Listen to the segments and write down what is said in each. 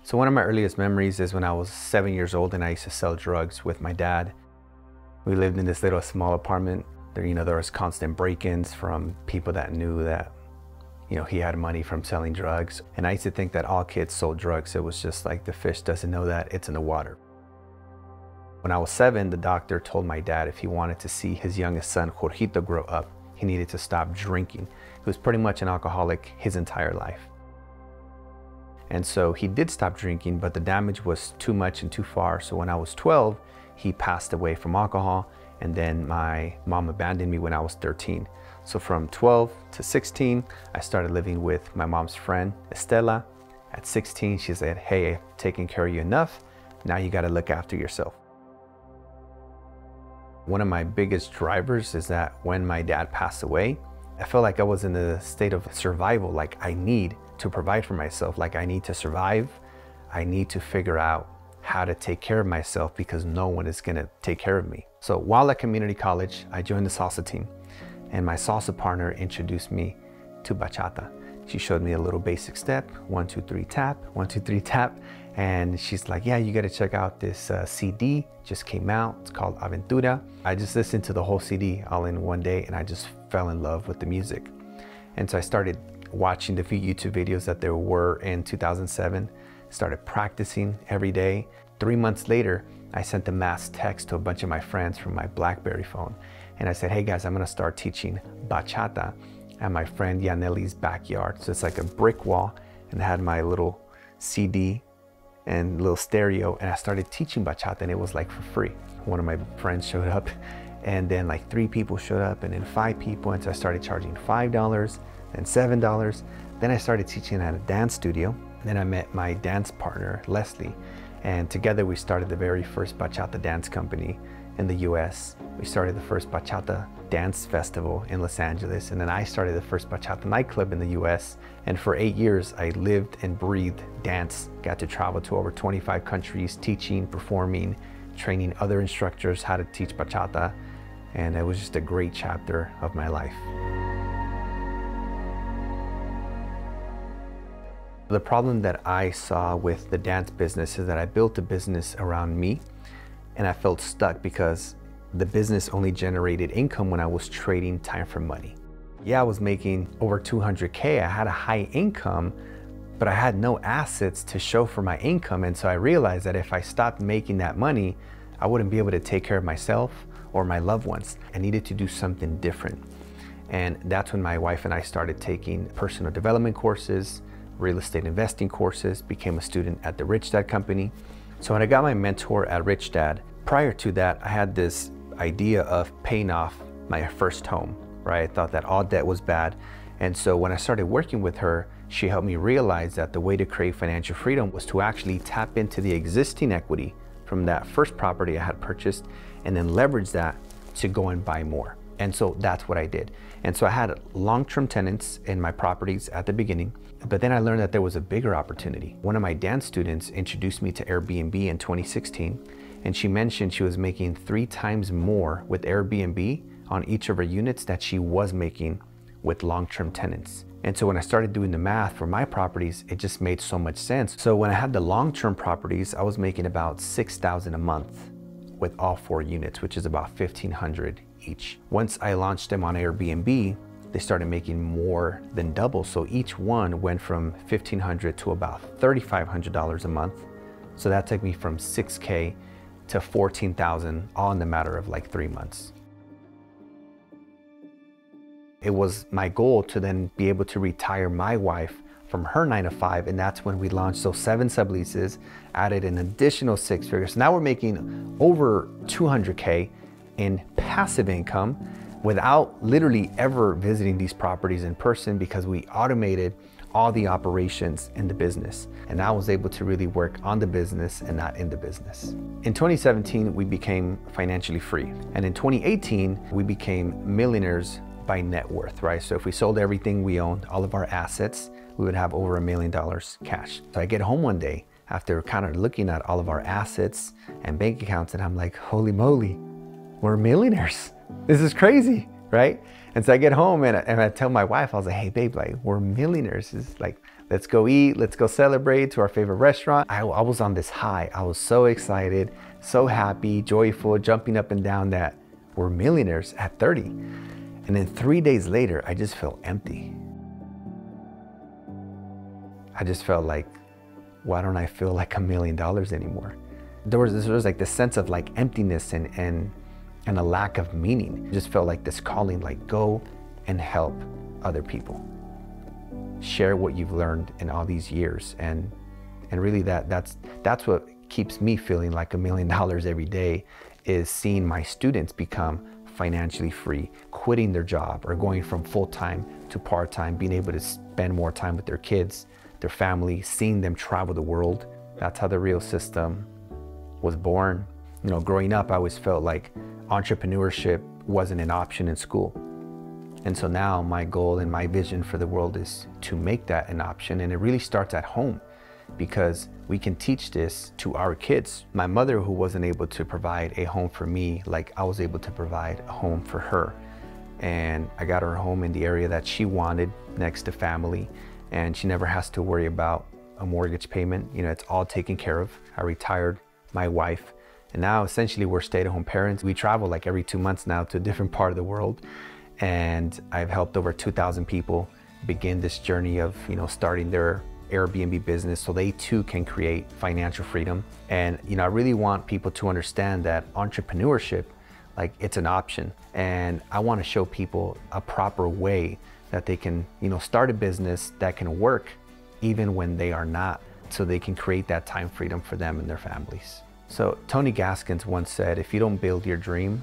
So one of my earliest memories is when I was 7 years old and I used to sell drugs with my dad. We lived in this little small apartment. There was constant break-ins from people that knew that, he had money from selling drugs. And I used to think that all kids sold drugs. It was just like the fish doesn't know that it's in the water. When I was 7, the doctor told my dad if he wanted to see his youngest son, Jorgito, grow up, he needed to stop drinking. He was pretty much an alcoholic his entire life. And so he did stop drinking, but the damage was too much and too far. So when I was 12, he passed away from alcohol, and then my mom abandoned me when I was 13. So from 12 to 16, I started living with my mom's friend, Estela. At 16, she said, "Hey, I've taken care of you enough. Now you gotta look after yourself." One of my biggest drivers is that when my dad passed away, I felt like I was in a state of survival. Like I need to provide for myself. Like I need to survive. I need to figure out how to take care of myself because no one is gonna take care of me. So while at community college, I joined the salsa team, and my salsa partner introduced me to bachata. She showed me a little basic step, 1, 2, 3, tap, 1, 2, 3, tap. And she's like, "Yeah, you gotta check out this CD, just came out. It's called Aventura." I just listened to the whole CD all in one day, and I just fell in love with the music. And so I started watching the few YouTube videos that there were in 2007, started practicing every day. 3 months later, I sent a mass text to a bunch of my friends from my BlackBerry phone. And I said, "Hey guys, I'm gonna start teaching bachata at my friend Yaneli's backyard." So it's like a brick wall, and I had my little CD and little stereo, and I started teaching bachata, and it was like for free. One of my friends showed up, and then like 3 people showed up, and then 5 people, and so I started charging $5, then $7. Then I started teaching at a dance studio. Then I met my dance partner, Leslie, and together we started the very first bachata dance company in the US. We started the first bachata dance festival in Los Angeles, and then I started the first bachata nightclub in the US. And for 8 years, I lived and breathed dance, got to travel to over 25 countries, teaching, performing, training other instructors how to teach bachata. And it was just a great chapter of my life. The problem that I saw with the dance business is that I built a business around me, and I felt stuck because the business only generated income when I was trading time for money. Yeah, I was making over 200K. I had a high income, but I had no assets to show for my income. And so I realized that if I stopped making that money, I wouldn't be able to take care of myself or my loved ones. I needed to do something different. And that's when my wife and I started taking personal development courses, real estate investing courses, became a student at the Rich Dad Company. So when I got my mentor at Rich Dad, prior to that, I had this idea of paying off my first home, right? I thought that all debt was bad. And so when I started working with her, she helped me realize that the way to create financial freedom was to actually tap into the existing equity from that first property I had purchased and then leverage that to go and buy more. And so that's what I did. And so I had long-term tenants in my properties at the beginning, but then I learned that there was a bigger opportunity. One of my dance students introduced me to Airbnb in 2016, and she mentioned she was making 3 times more with Airbnb on each of her units that she was making with long-term tenants. And so when I started doing the math for my properties, it just made so much sense. So when I had the long-term properties, I was making about $6,000 a month with all 4 units, which is about $1,500 each. Once I launched them on Airbnb, they started making more than double. So each one went from $1,500 to about $3,500 a month. So that took me from $6K to $14,000, all in the matter of like 3 months. It was my goal to then be able to retire my wife from her 9 to 5, and that's when we launched those 7 subleases, added an additional 6 figures. So now we're making over 200K in passive income without literally ever visiting these properties in person because we automated all the operations in the business. And I was able to really work on the business and not in the business. In 2017, we became financially free. And in 2018, we became millionaires by net worth, right? So if we sold everything we owned, all of our assets, we would have over $1 million cash. So I get home one day after kind of looking at all of our assets and bank accounts, and I'm like, holy moly, we're millionaires. This is crazy. right? And so I get home and I tell my wife, I was like, hey babe, like we're millionaires. It's like, let's go eat, let's go celebrate to our favorite restaurant. I was on this high. I was so excited, so happy, joyful, jumping up and down that we're millionaires at 30. And then 3 days later, I just felt empty. I just felt like, why don't I feel like $1 million anymore? There was like this sense of like emptiness and a lack of meaning. It just felt like this calling, like go and help other people. Share what you've learned in all these years. And really that's what keeps me feeling like $1 million every day, is seeing my students become financially free, quitting their job or going from full-time to part-time, being able to spend more time with their kids, their family, seeing them travel the world. That's how the real system was born. You know, growing up, I always felt like entrepreneurship wasn't an option in school. And so now my goal and my vision for the world is to make that an option. And it really starts at home, because we can teach this to our kids. My mother, who wasn't able to provide a home for me, like I was able to provide a home for her. And I got her a home in the area that she wanted, next to family. And she never has to worry about a mortgage payment. You know, it's all taken care of. I retired my wife. And now essentially we're stay-at-home parents. We travel like every 2 months now to a different part of the world. And I've helped over 2,000 people begin this journey of, you know, starting their Airbnb business so they too can create financial freedom. And, you know, I really want people to understand that entrepreneurship, like it's an option. And I want to show people a proper way that they can, you know, start a business that can work even when they are not, so they can create that time freedom for them and their families. So Tony Gaskins once said, if you don't build your dream,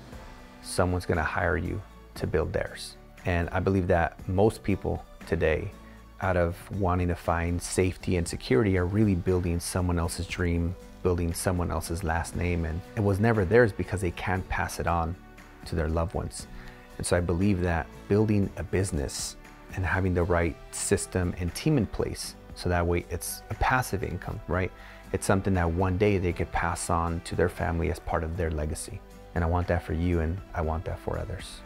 someone's going to hire you to build theirs. And I believe that most people today, out of wanting to find safety and security, are really building someone else's dream, building someone else's last name, and it was never theirs because they can't pass it on to their loved ones. And so I believe that building a business and having the right system and team in place, so that way it's a passive income, right? It's something that one day they could pass on to their family as part of their legacy. And I want that for you, and I want that for others.